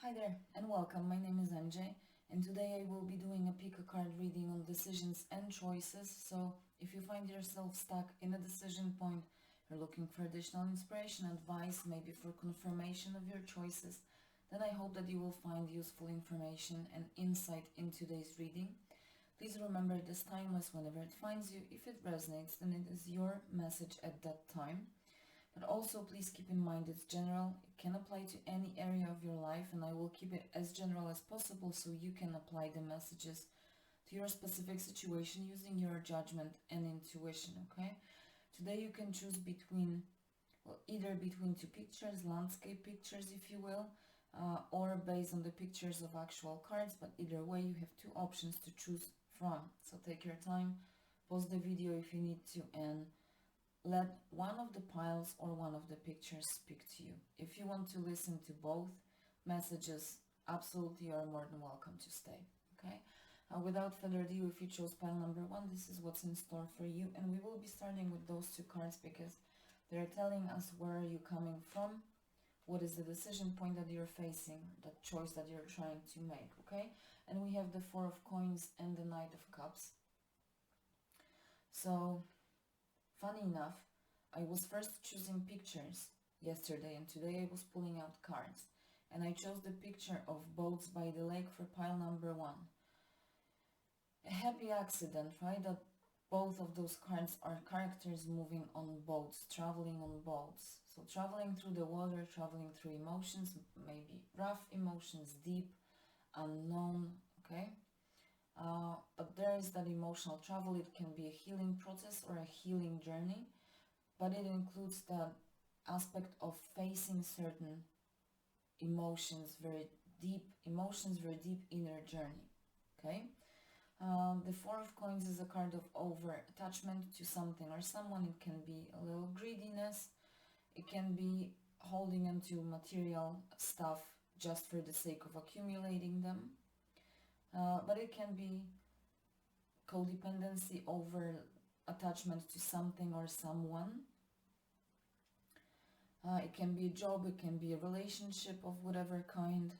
Hi there and welcome. My name is MJ and today I will be doing a pick a card reading on decisions and choices. So if you find yourself stuck in a decision point, you're looking for additional inspiration, advice, maybe for confirmation of your choices, then I hope that you will find useful information and insight in today's reading. Please remember it is timeless whenever it finds you. If it resonates, then it is your message at that time. But also please keep in mind it's general, it can apply to any area of your life, and I will keep it as general as possible so you can apply the messages to your specific situation using your judgment and intuition, okay? Today you can choose between, well, either between two pictures, landscape pictures if you will, or based on the pictures of actual cards, but either way you have two options to choose from. So take your time, pause the video if you need to, and let one of the piles or one of the pictures speak to you. If you want to listen to both messages, absolutely you are more than welcome to stay. Okay? Without further ado, if you chose pile number one, this is what's in store for you. And we will be starting with those two cards because they're telling us where are you coming from, what is the decision point that you're facing, the choice that you're trying to make. Okay? And we have the Four of Coins and the Knight of Cups. So funny enough, I was first choosing pictures yesterday and today I was pulling out cards. And I chose the picture of boats by the lake for pile number one. A happy accident, right? That both of those cards are characters moving on boats, traveling on boats. So traveling through the water, traveling through emotions, maybe rough emotions, deep, unknown, okay? But there is that emotional travel. It can be a healing process or a healing journey, but it includes that aspect of facing certain emotions, very deep inner journey. Okay. The Four of Coins is a card of over attachment to something or someone. It can be a little greediness. It can be holding onto material stuff just for the sake of accumulating them. But it can be codependency over attachment to something or someone. It can be a job, it can be a relationship of whatever kind,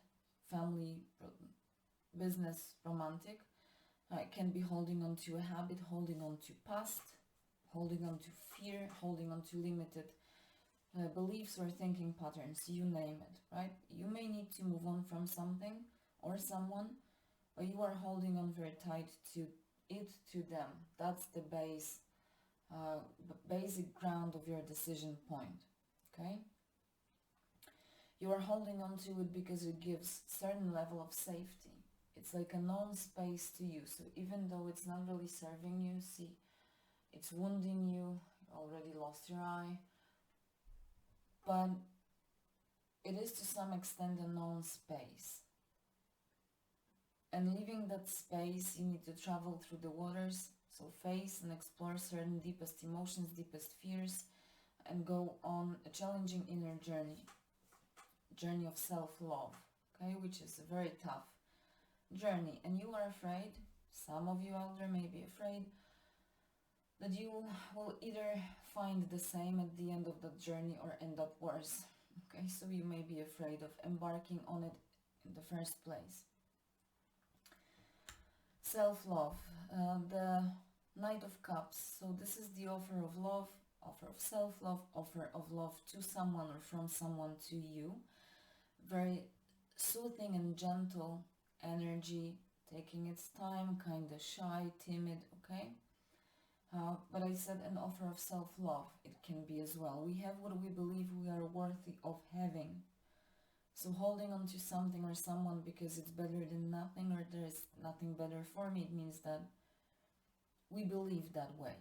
family, business, romantic. It can be holding on to a habit, holding on to past, holding on to fear, holding on to limited beliefs or thinking patterns, you name it, right? You may need to move on from something or someone, but you are holding on very tight to it, to them. That's the basic ground of your decision point, okay? You are holding on to it because it gives certain level of safety. It's like a known space to you. So even though it's not really serving you, see, it's wounding you, you already lost your eye, but it is to some extent a known space. And leaving that space, you need to travel through the waters, so face and explore certain deepest emotions, deepest fears, and go on a challenging inner journey of self-love, okay, which is a very tough journey. And you are afraid, some of you out there may be afraid, that you will either find the same at the end of that journey or end up worse, okay? So you may be afraid of embarking on it in the first place. Self-love, the Knight of Cups. So this is the offer of love, offer of self-love, offer of love to someone or from someone to you. Very soothing and gentle energy, taking its time, kind of shy, timid, okay? But I said an offer of self-love, it can be as well. We have what we believe we are worthy of having. So holding on to something or someone because it's better than nothing or there is nothing better for me, it means that we believe that way.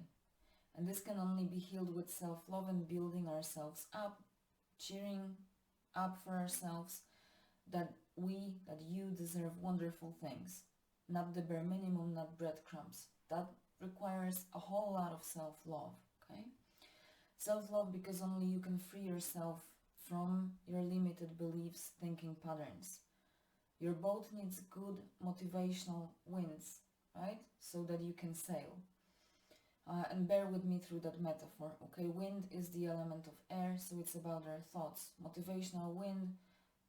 And this can only be healed with self-love and building ourselves up, cheering up for ourselves, that you deserve wonderful things. Not the bare minimum, not breadcrumbs. That requires a whole lot of self-love, okay? Self-love because only you can free yourself from your limited beliefs, thinking patterns. Your boat needs good motivational winds, right? So that you can sail. And bear with me through that metaphor, okay? Wind is the element of air, so it's about our thoughts. Motivational wind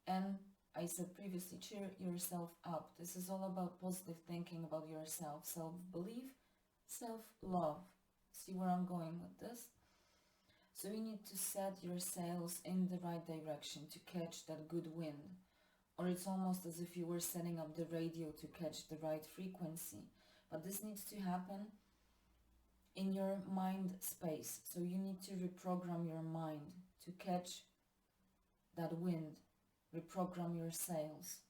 and I said previously, cheer yourself up. This is all about positive thinking about yourself, self-belief, self-love. See where I'm going with this? So you need to set your sails in the right direction to catch that good wind. Or it's almost as if you were setting up the radio to catch the right frequency. But this needs to happen in your mind space. So you need to reprogram your mind to catch that wind, reprogram your sails,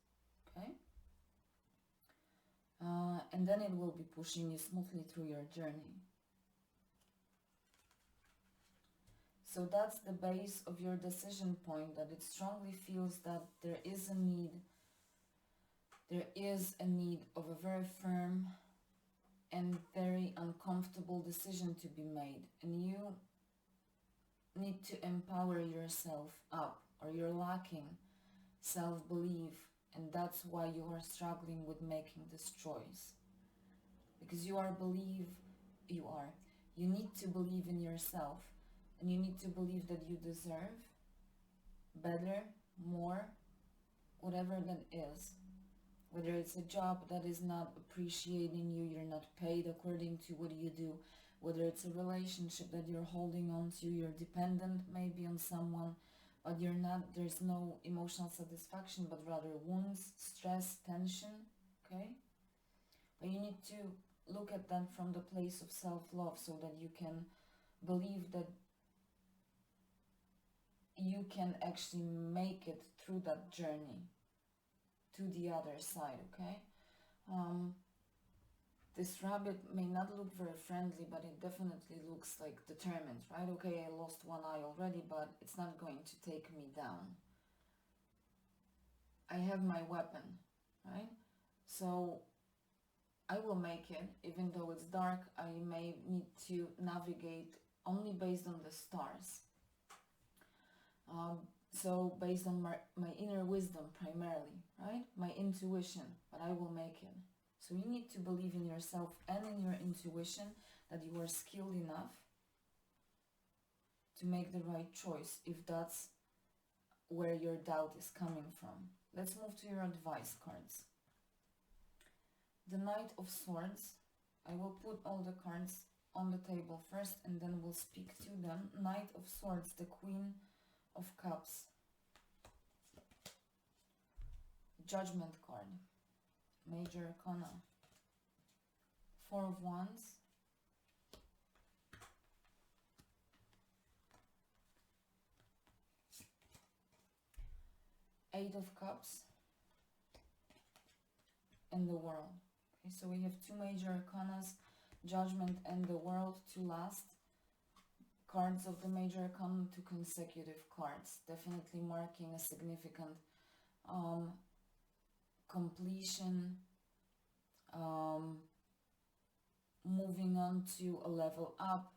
okay? And then it will be pushing you smoothly through your journey. So that's the base of your decision point, that it strongly feels that there is a need of a very firm and very uncomfortable decision to be made, and you need to empower yourself up, or you're lacking self-belief, and that's why you are struggling with making this choice, because you need to believe in yourself, and you need to believe that you deserve better, more, whatever that is. Whether it's a job that is not appreciating you, you're not paid according to what you do, whether it's a relationship that you're holding on to, you're dependent maybe on someone, but there's no emotional satisfaction, but rather wounds, stress, tension, okay? But you need to look at that from the place of self-love, so that you can believe that you can actually make it through that journey to the other side, okay? This rabbit may not look very friendly, but it definitely looks like determined, right? Okay, I lost one eye already, but it's not going to take me down. I have my weapon, right? So I will make it. Even though it's dark, I may need to navigate only based on the stars. So based on my inner wisdom primarily, right? My intuition, but I will make it. So you need to believe in yourself and in your intuition, that you are skilled enough to make the right choice, if that's where your doubt is coming from. Let's move to your advice cards. The Knight of Swords. I will put all the cards on the table first, and then we'll speak to them. Knight of Swords, the Queen of Cups. Judgment card. Major Arcana. Four of Wands. Eight of Cups. And the World. Okay, so we have two major arcanas, Judgment and the World, two last cards of the major arcana, two consecutive cards, definitely marking a significant completion, moving on to a level up,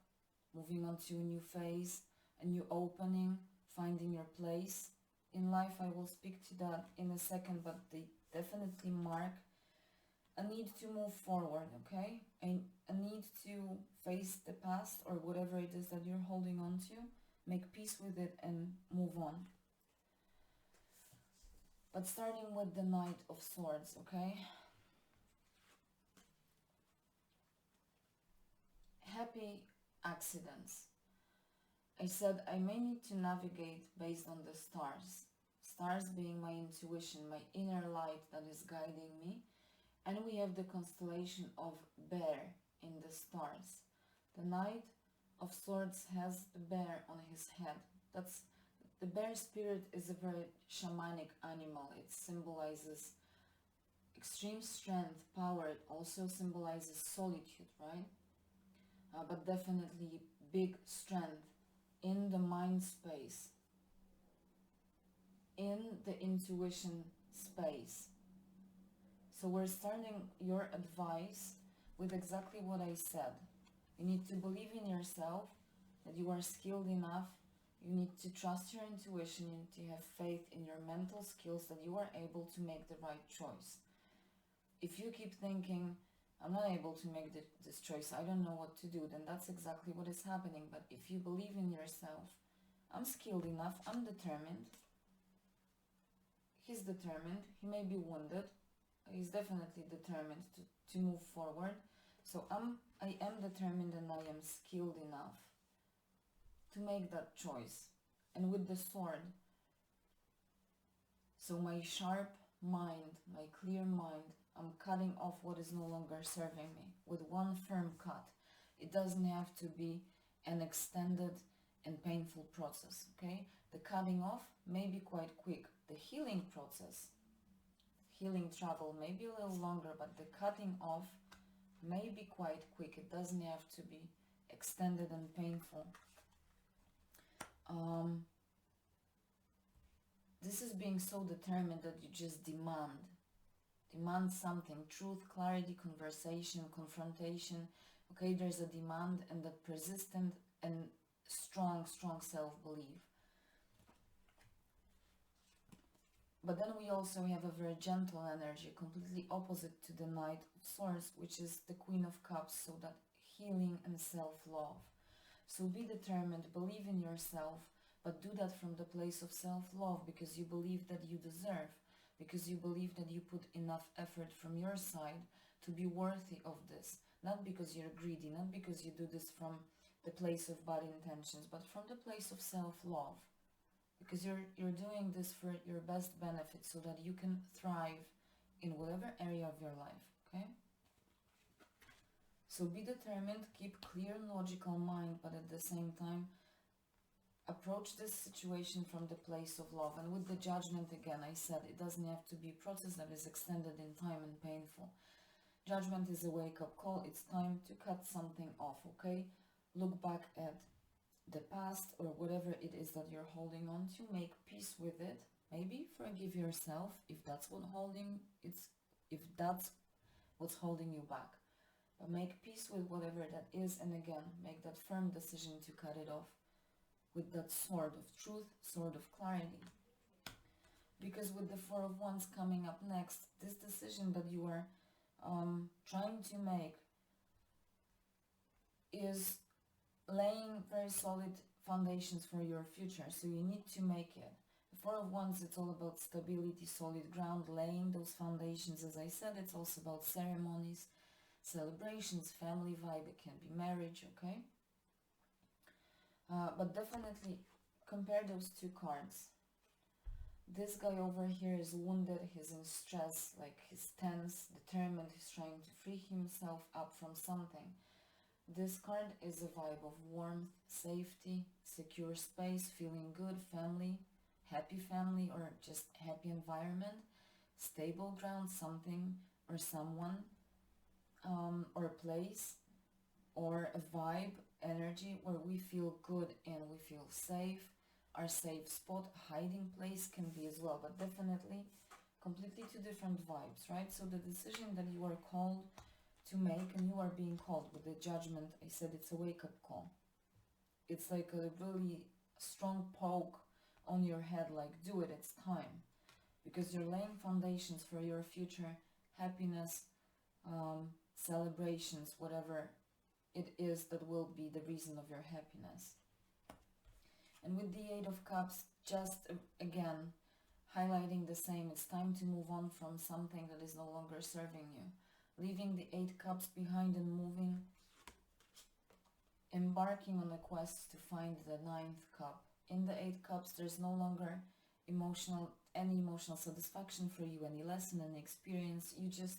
moving on to a new phase, a new opening, finding your place in life. I will speak to that in a second, but they definitely mark a need to move forward, okay? A need to face the past, or whatever it is that you're holding on to, make peace with it and move on. But starting with the Knight of Swords, okay? Happy accidents. I said I may need to navigate based on the stars. Stars being my intuition, my inner light that is guiding me. And we have the constellation of Bear in the stars. The Knight of Swords has the bear on his head. The bear spirit is a very shamanic animal. It symbolizes extreme strength, power. It also symbolizes solitude, right? But definitely big strength in the mind space, in the intuition space. So we're starting your advice with exactly what I said. You need to believe in yourself, that you are skilled enough. You need to trust your intuition. You need to have faith in your mental skills, that you are able to make the right choice. If you keep thinking, I'm not able to make this choice, I don't know what to do, then that's exactly what is happening. But if you believe in yourself, I'm skilled enough, I'm determined. he's determined. He may be wounded. He's definitely determined to move forward. So I am determined and I am skilled enough to make that choice. And with the sword, so my sharp mind, my clear mind, I'm cutting off what is no longer serving me with one firm cut. It doesn't have to be an extended and painful process, okay? The cutting off may be quite quick. The healing process, healing travel may be a little longer, but the cutting off may be quite quick. It doesn't have to be extended and painful. This is being so determined that you just demand something, truth, clarity, conversation, confrontation. Okay, there's a demand and a persistent and strong self-belief. But then we also have a very gentle energy, completely opposite to the Knight of Swords, which is the Queen of Cups, so that healing and self-love. So be determined, believe in yourself, but do that from the place of self-love, because you believe that you deserve, because you believe that you put enough effort from your side to be worthy of this. Not because you're greedy, not because you do this from the place of bad intentions, but from the place of self-love. Because you're doing this for your best benefit, so that you can thrive in whatever area of your life, okay? So be determined, keep clear and logical mind, but at the same time, approach this situation from the place of love. And with the Judgment, again, I said it doesn't have to be a process that is extended in time and painful. Judgment is a wake-up call. It's time to cut something off, okay? Look back at the past or whatever it is that you're holding on to. Make peace with it. Maybe forgive yourself if that's what's holding you back. But make peace with whatever that is, and again, make that firm decision to cut it off with that sword of truth, sword of clarity. Because with the Four of Wands coming up next, this decision that you are trying to make is laying very solid foundations for your future, so you need to make it. The Four of Wands, it's all about stability, solid ground, laying those foundations. As I said, it's also about ceremonies, celebrations, family vibe. It can be marriage, okay? But definitely compare those two cards. This guy over here is wounded, he's in stress, like he's tense, determined, he's trying to free himself up from something. This card is a vibe of warmth, safety, secure space, feeling good, family, or just happy environment, stable ground, something or someone, or a place, or a vibe, energy where we feel good and we feel safe. Our safe spot, hiding place can be as well, but definitely completely two different vibes, right? So the decision that you are called to make, and you are being called with the Judgment, I said it's a wake-up call. It's like a really strong poke on your head, like do it, it's time. Because you're laying foundations for your future happiness, celebrations, whatever it is that will be the reason of your happiness. And with the Eight of Cups, just again highlighting the same, it's time to move on from something that is no longer serving you. Leaving the Eight Cups behind and moving, embarking on a quest to find the Ninth Cup. In the Eight Cups, there's no longer any emotional satisfaction for you, any lesson, any experience. You just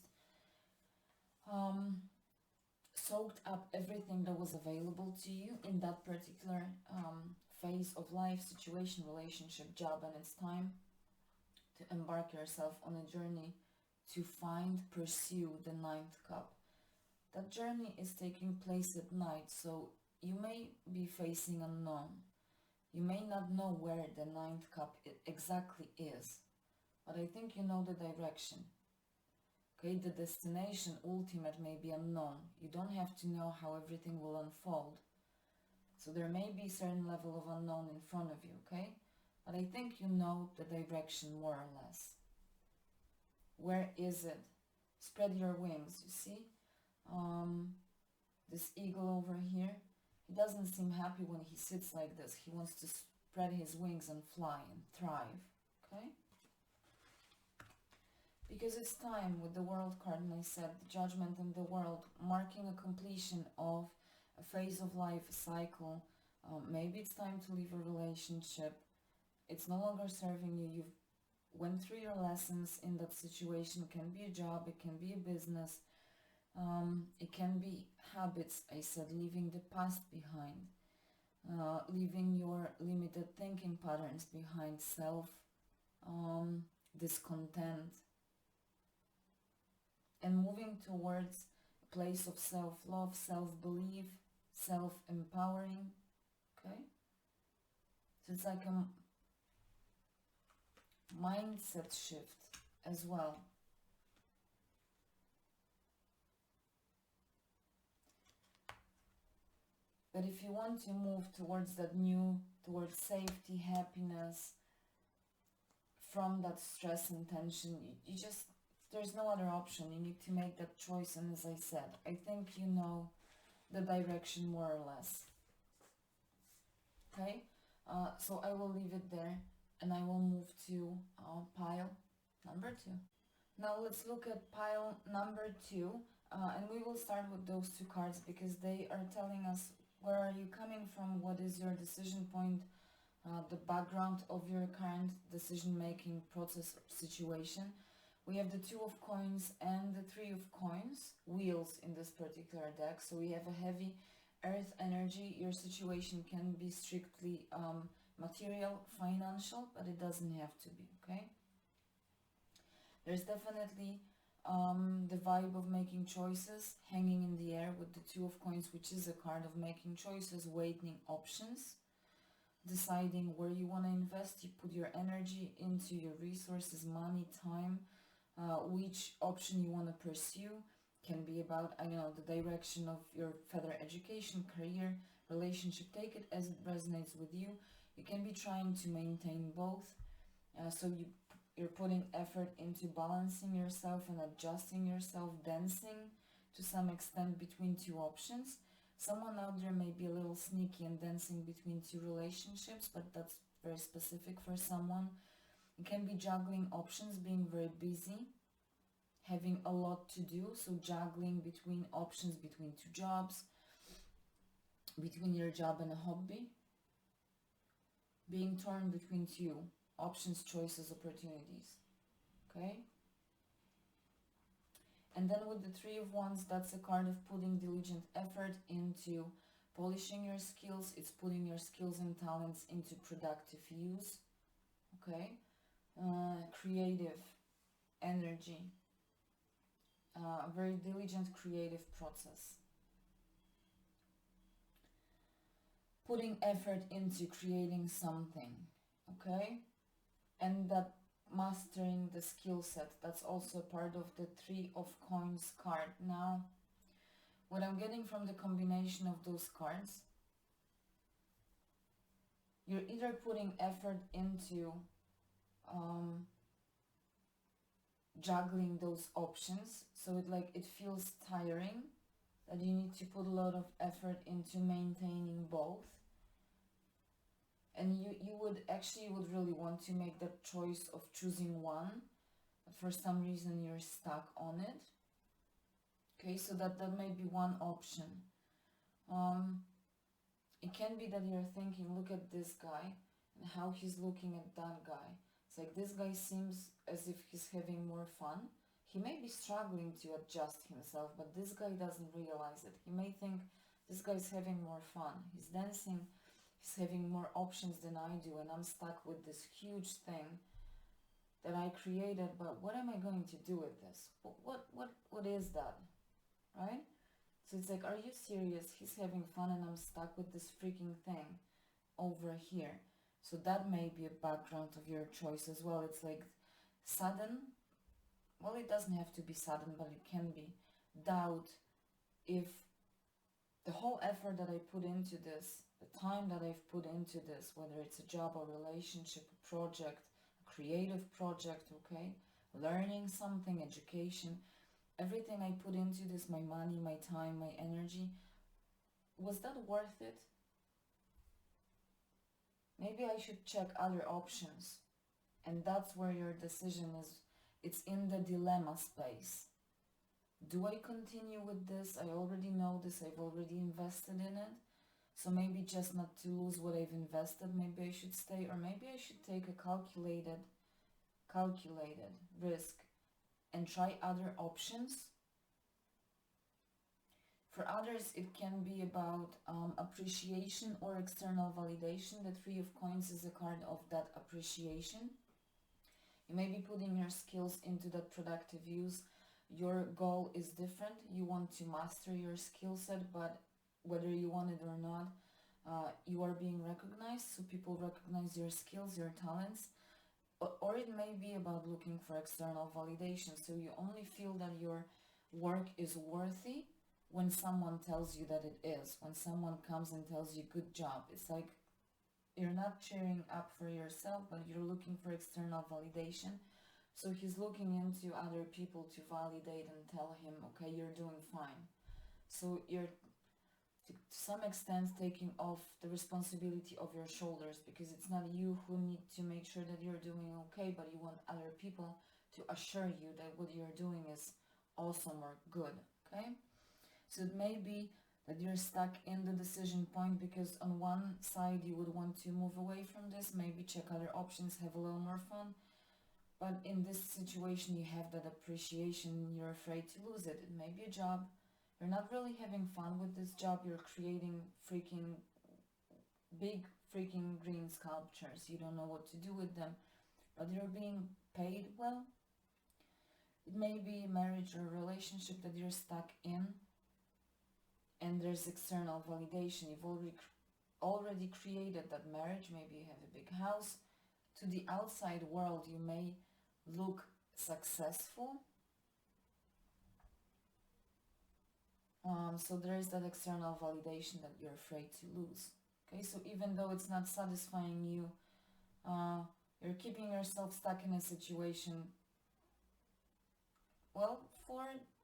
soaked up everything that was available to you in that particular phase of life, situation, relationship, job, and it's time to embark yourself on a journey to pursue the Ninth Cup. That journey is taking place at night, so you may be facing unknown. You may not know where the Ninth Cup exactly is, but I think you know the direction. Okay, the destination ultimate may be unknown. You don't have to know how everything will unfold. So there may be a certain level of unknown in front of you, okay? But I think you know the direction more or less. Where is it? Spread your wings, you see? This eagle over here, he doesn't seem happy when he sits like this. He wants to spread his wings and fly and thrive, okay? Because it's time with the World card, and I said the Judgment and the World, marking a completion of a phase of life, a cycle. Maybe it's time to leave a relationship. It's no longer serving you. You've went through your lessons in that situation. It can be a job, it can be a business, it can be habits. I said leaving the past behind, leaving your limited thinking patterns behind, discontent, and moving towards a place of self-love, self-belief, self-empowering. Okay, so it's like a mindset shift as well. But if you want to move towards that new, towards safety, happiness, from that stress and tension, you just, there's no other option. You need to make that choice. And as I said, I think you know the direction more or less. Okay, so I will leave it there, and I will move to pile number 2. Now let's look at pile number 2, and we will start with those 2 cards because they are telling us where are you coming from, what is your decision point, the background of your current decision-making process or situation. We have the 2 of coins and the 3 of coins, wheels in this particular deck. So we have a heavy earth energy. Your situation can be strictly material, financial, but it doesn't have to be, okay? There's definitely the vibe of making choices hanging in the air with the 2 of coins, which is a card of making choices, weighing options, deciding where you want to invest. You put your energy into your resources, money, time, which option you want to pursue. Can be about, I don't know, the direction of your further education, career, relationship. Take it as it resonates with you. You can be trying to maintain both. So you're putting effort into balancing yourself and adjusting yourself, dancing to some extent between 2 options. Someone out there may be a little sneaky and dancing between 2 relationships, but that's very specific for someone. You can be juggling options, being very busy, having a lot to do, so juggling between options, between 2 jobs, between your job and a hobby, being torn between 2 options, choices, opportunities, okay? And then with the 3 of Wands, that's a card of putting diligent effort into polishing your skills. It's putting your skills and talents into productive use, okay? Creative energy, very diligent creative process. Putting effort into creating something, okay? And that mastering the skill set, that's also part of the 3 of coins card. Now, what I'm getting from the combination of those cards, you're either putting effort into juggling those options, so it feels tiring, that you need to put a lot of effort into maintaining both, and you would really want to make that choice of choosing one, but for some reason you're stuck on it. Okay, so that may be one option. It can be that you're thinking, look at this guy and how he's looking at that guy. It's like this guy seems as if he's having more fun. He may be struggling to adjust himself, but this guy doesn't realize it. He may think this guy's having more fun. He's dancing, he's having more options than I do, and I'm stuck with this huge thing that I created, but what am I going to do with this? What is that, right? So it's like, are you serious? He's having fun and I'm stuck with this freaking thing over here. So that may be a background of your choice as well. It's like sudden, well, it doesn't have to be sudden, but it can be doubt if the whole effort that I put into this, the time that I've put into this, whether it's a job, a relationship, a project, a creative project, okay, learning something, education, everything I put into this, my money, my time, my energy, was that worth it? Maybe I should check other options. And that's where your decision it's in the dilemma space. Do I continue with this? I already know this, I've already invested in it. So maybe just not to lose what I've invested, maybe I should stay, or maybe I should take a calculated risk and try other options. For others, it can be about appreciation or external validation. The Three of Coins is a card of that appreciation. You may be putting your skills into that productive use. Your goal is different. You want to master your skill set, but whether you want it or not, you are being recognized. So people recognize your skills, your talents. Or it may be about looking for external validation. So you only feel that your work is worthy when someone tells you that it is. When someone comes and tells you good job. It's like you're not cheering up for yourself, but you're looking for external validation. So he's looking into other people to validate and tell him, okay, you're doing fine. So you're to some extent taking off the responsibility of your shoulders, because it's not you who need to make sure that you're doing okay, but you want other people to assure you that what you're doing is awesome or good, okay? So it may be that you're stuck in the decision point, because on one side you would want to move away from this, maybe check other options, have a little more fun. But in this situation you have that appreciation, you're afraid to lose it. It may be a job. You're not really having fun with this job. You're creating big freaking green sculptures. You don't know what to do with them, but you're being paid well. It may be a marriage or a relationship that you're stuck in, and there's external validation. You've already created that marriage. Maybe you have a big house. To the outside world you may look successful. So there is that external validation that you're afraid to lose. Okay, so even though it's not satisfying you, you're keeping yourself stuck in a situation, well,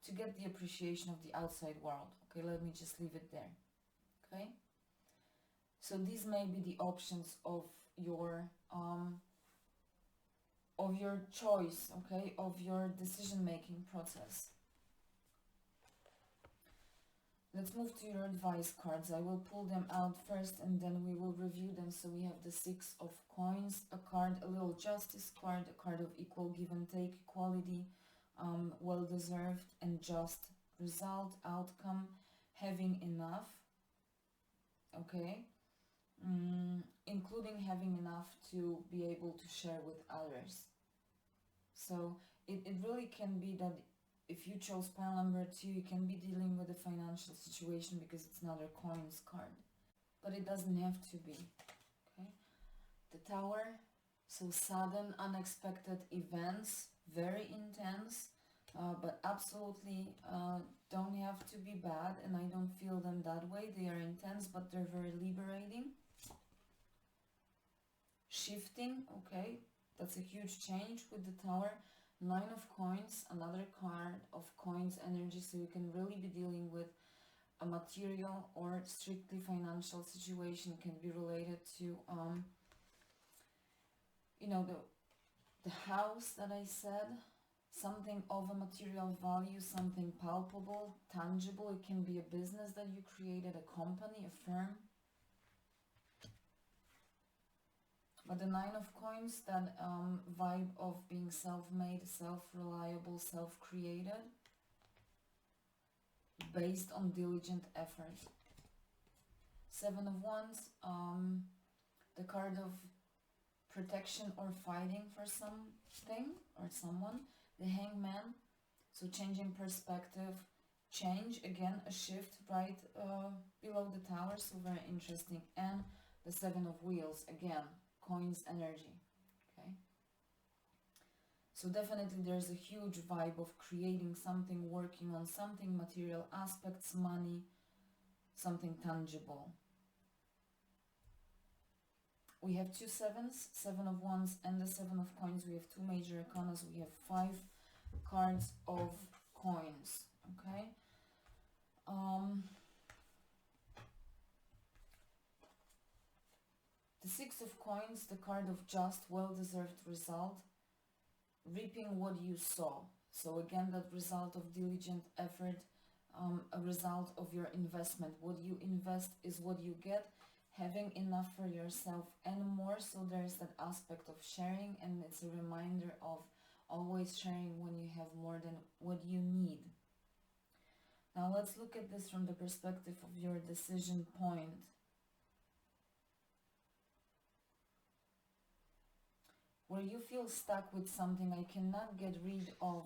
to get the appreciation of the outside world. Okay, let me just leave it there. Okay, so these may be the options of your choice, okay, of your decision-making process. Let's move to your advice cards. I will pull them out first and then we will review them. So we have the Six of Coins, a card, a little justice card, a card of equal give and take, equality, well-deserved and just result, outcome, having enough, okay, including having enough to be able to share with others. So it really can be that if you chose pile number 2, you can be dealing with a financial situation because it's another coins card. But it doesn't have to be, okay? The Tower, so sudden, unexpected events, very intense, but absolutely don't have to be bad, and I don't feel them that way. They are intense, but they're very liberating. Shifting, okay, that's a huge change with the Tower. Nine of Coins, another card of coins energy, so you can really be dealing with a material or strictly financial situation. Can be related to you know, the house that I said, something of a material value, something palpable, tangible. It can be a business that you created, a company, a firm. But the Nine of Coins, that vibe of being self-made, self-reliable, self-created, based on diligent effort. Seven of Wands, the card of protection or fighting for something or someone. The Hangman, so changing perspective, change, again, a shift right below the Tower, so very interesting. And the Seven of Wheels, again, coins energy, okay? So definitely there's a huge vibe of creating something, working on something, material aspects, money, something tangible. We have two sevens, Seven of Wands and the Seven of Coins. We have two major arcanas. We have 5 cards of coins, okay? The Six of Coins, the card of just, well-deserved result. reaping what you sow. So again, that result of diligent effort, a result of your investment. What you invest is what you get. Having enough for yourself and more. So there's that aspect of sharing, and it's a reminder of always sharing when you have more than what you need. Now let's look at this from the perspective of your decision point. Where you feel stuck with something, I cannot get rid of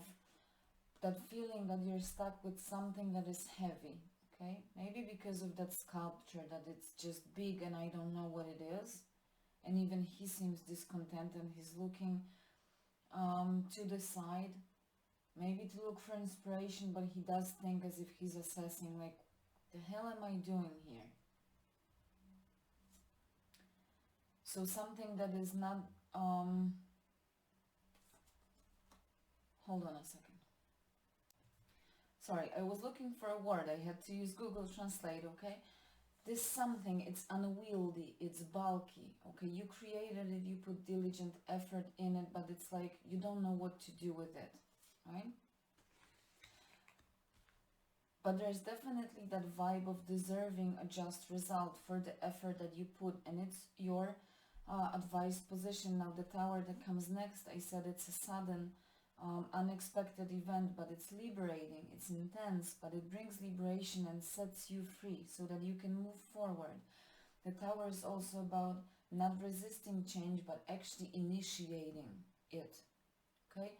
that feeling that you're stuck with something that is heavy, okay? Maybe because of that sculpture, that it's just big and I don't know what it is. And even he seems discontent and he's looking to the side, maybe to look for inspiration, but he does think as if he's assessing, like, the hell am I doing here? So something that is not, hold on a second. Sorry, I was looking for a word. I had to use Google Translate, okay? This something, it's unwieldy, it's bulky, okay? You created it, you put diligent effort in it, but it's like you don't know what to do with it, right? But there's definitely that vibe of deserving a just result for the effort that you put, and it's your advised position. Now the tower that comes next, I said it's a sudden, unexpected event, but it's liberating, it's intense, but it brings liberation and sets you free so that you can move forward. The tower is also about not resisting change, but actually initiating it, okay?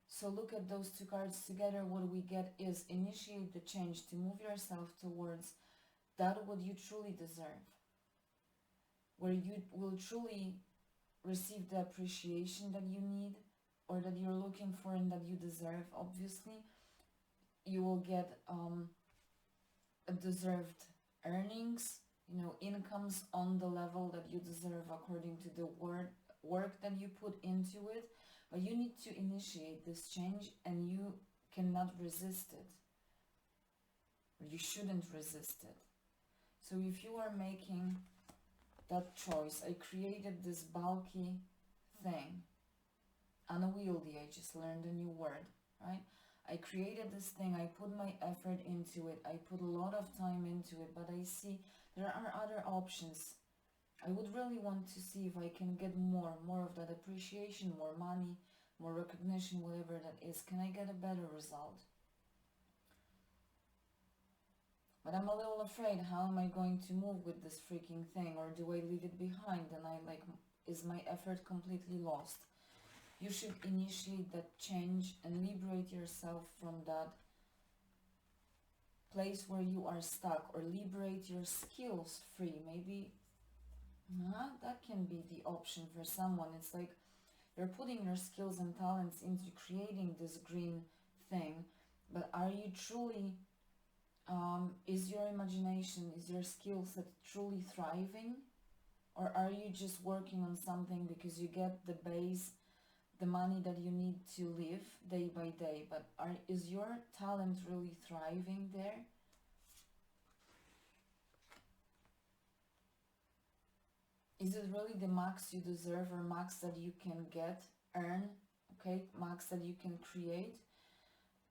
So look at those two cards together. What we get is initiate the change, to move yourself towards that what you truly deserve, where you will truly receive the appreciation that you need or that you're looking for and that you deserve. Obviously, you will get a deserved earnings, you know, incomes on the level that you deserve according to the work that you put into it. But you need to initiate this change, and you cannot resist it. You shouldn't resist it. So if you are making that choice, I created this bulky thing, unwieldy, I just learned a new word, right? I created this thing, I put my effort into it, I put a lot of time into it, but I see there are other options. I would really want to see if I can get more of that appreciation, more money, more recognition, whatever that is. Can I get a better result? But I'm a little afraid, how am I going to move with this freaking thing? Or do I leave it behind and is my effort completely lost? You should initiate that change and liberate yourself from that place where you are stuck, or liberate your skills free. Maybe that can be the option for someone. It's like you're putting your skills and talents into creating this green thing, but are you truly, is your imagination, is your skill set truly thriving? Or are you just working on something because you get the base, the money that you need to live day by day, but is your talent really thriving there? Is it really the max you deserve, or max that you can get, earn, okay, max that you can create?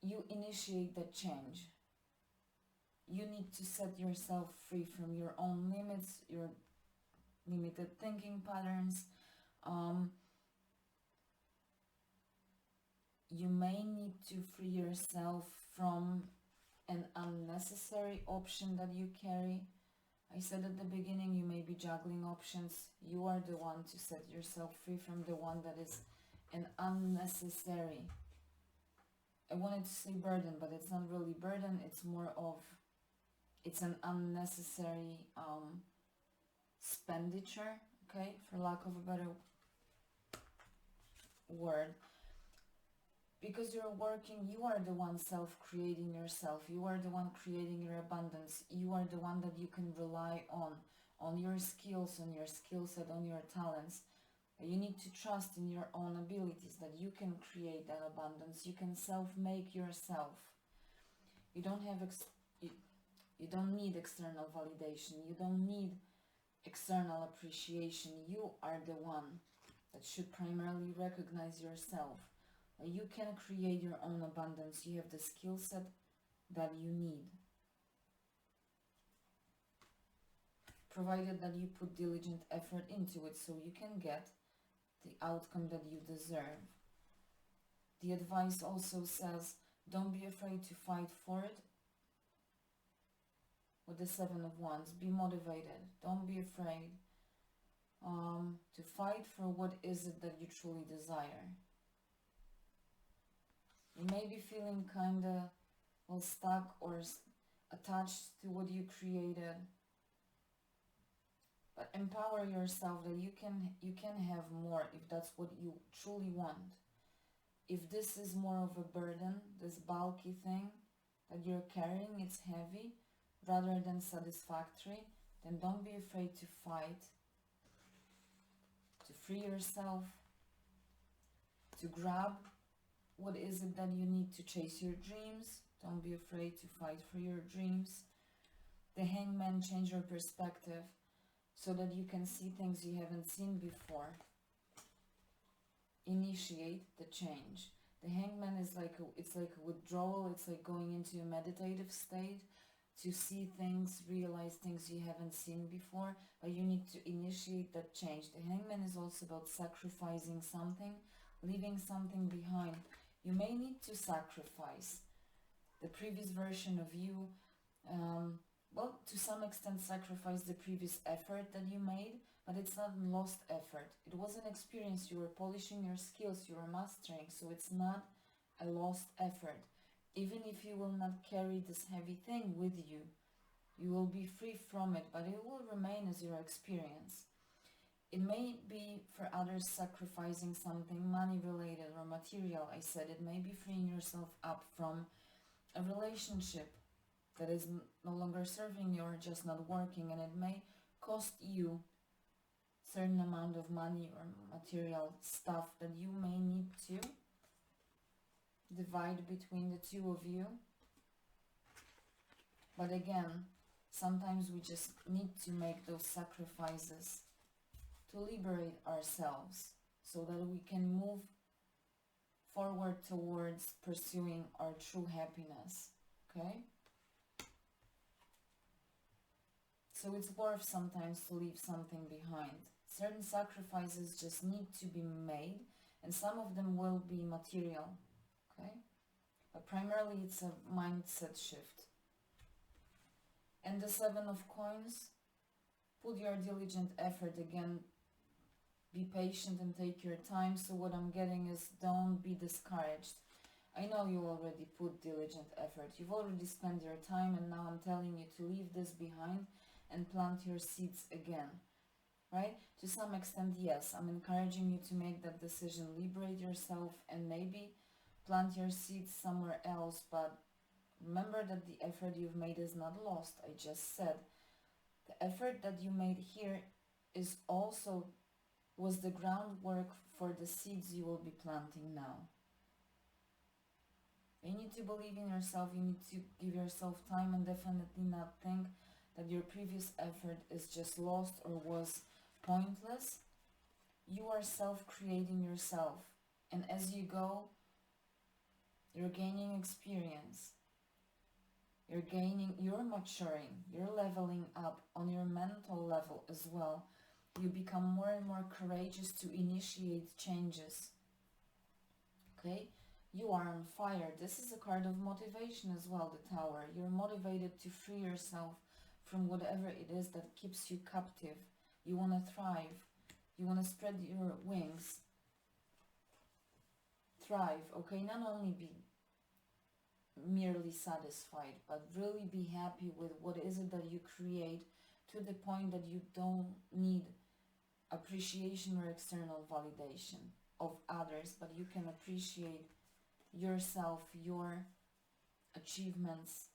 You initiate that change. You need to set yourself free from your own limits, your limited thinking patterns. You may need to free yourself from an unnecessary option that you carry. I said at the beginning, you may be juggling options. You are the one to set yourself free from the one that is an unnecessary. I wanted to say burden, but it's not really burden. It's more of, it's an unnecessary expenditure, okay, for lack of a better word. Because you're working, you are the one self-creating yourself. You are the one creating your abundance. You are the one that you can rely on your skills, on your skill set, on your talents. You need to trust in your own abilities, that you can create that abundance. You can self-make yourself. You don't have you don't need external validation. You don't need external appreciation. You are the one that should primarily recognize yourself. You can create your own abundance. You have the skill set that you need, provided that you put diligent effort into it, so you can get the outcome that you deserve. The advice also says, don't be afraid to fight for it. With the Seven of Wands, be motivated. Don't be afraid to fight for what is it that you truly desire. You may be feeling kind of stuck or attached to what you created, but empower yourself that you can have more if that's what you truly want. If this is more of a burden, this bulky thing that you're carrying, it's heavy rather than satisfactory, then don't be afraid to fight, to free yourself, to grab what is it that you need to chase your dreams. Don't be afraid to fight for your dreams. The Hangman, change your perspective so that you can see things you haven't seen before. Initiate the change. The Hangman is it's like a withdrawal. It's like going into a meditative state to see things, realize things you haven't seen before, but you need to initiate that change. The Hangman is also about sacrificing something, leaving something behind. You may need to sacrifice the previous version of you, well, to some extent sacrifice the previous effort that you made, but it's not lost effort. It was an experience. You were polishing your skills, you were mastering, so it's not a lost effort. Even if you will not carry this heavy thing with you, you will be free from it, but it will remain as your experience. It may be for others sacrificing something money related or material. I said it may be freeing yourself up from a relationship that is no longer serving you or just not working, and it may cost you certain amount of money or material stuff that you may need to divide between the two of you. But again, sometimes we just need to make those sacrifices to liberate ourselves so that we can move forward towards pursuing our true happiness. Okay? So it's worth sometimes to leave something behind. Certain sacrifices just need to be made, and some of them will be material. Okay? But primarily it's a mindset shift. And the Seven of Coins, put your diligent effort again. Be patient and take your time. So what I'm getting is, don't be discouraged. I know you already put diligent effort. You've already spent your time, and now I'm telling you to leave this behind and plant your seeds again. Right? To some extent, yes, I'm encouraging you to make that decision. Liberate yourself and maybe plant your seeds somewhere else. But remember that the effort you've made is not lost. I just said the effort that you made here is also was the groundwork for the seeds you will be planting now. You need to believe in yourself. You need to give yourself time and definitely not think that your previous effort is just lost or was pointless. You are self-creating yourself, and as you go, you're gaining experience. You're maturing, you're leveling up on your mental level as well. You become more and more courageous to initiate changes. Okay? You are on fire. This is a card of motivation as well, the Tower. You're motivated to free yourself from whatever it is that keeps you captive. You want to thrive. You want to spread your wings. Thrive, okay? Not only be merely satisfied, but really be happy with what is it that you create, to the point that you don't need appreciation or external validation of others, but you can appreciate yourself, your achievements.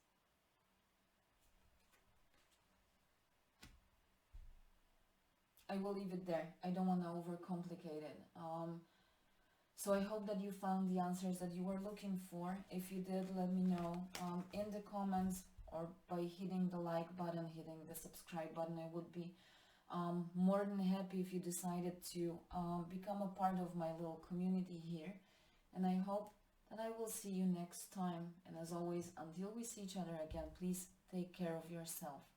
I will leave it there. I don't want to overcomplicate it. So I hope that you found the answers that you were looking for. If you did, let me know in the comments or by hitting the like button, hitting the subscribe button. I would be more than happy if you decided to become a part of my little community here. and I hope that I will see you next time. And as always, until we see each other again, please take care of yourself.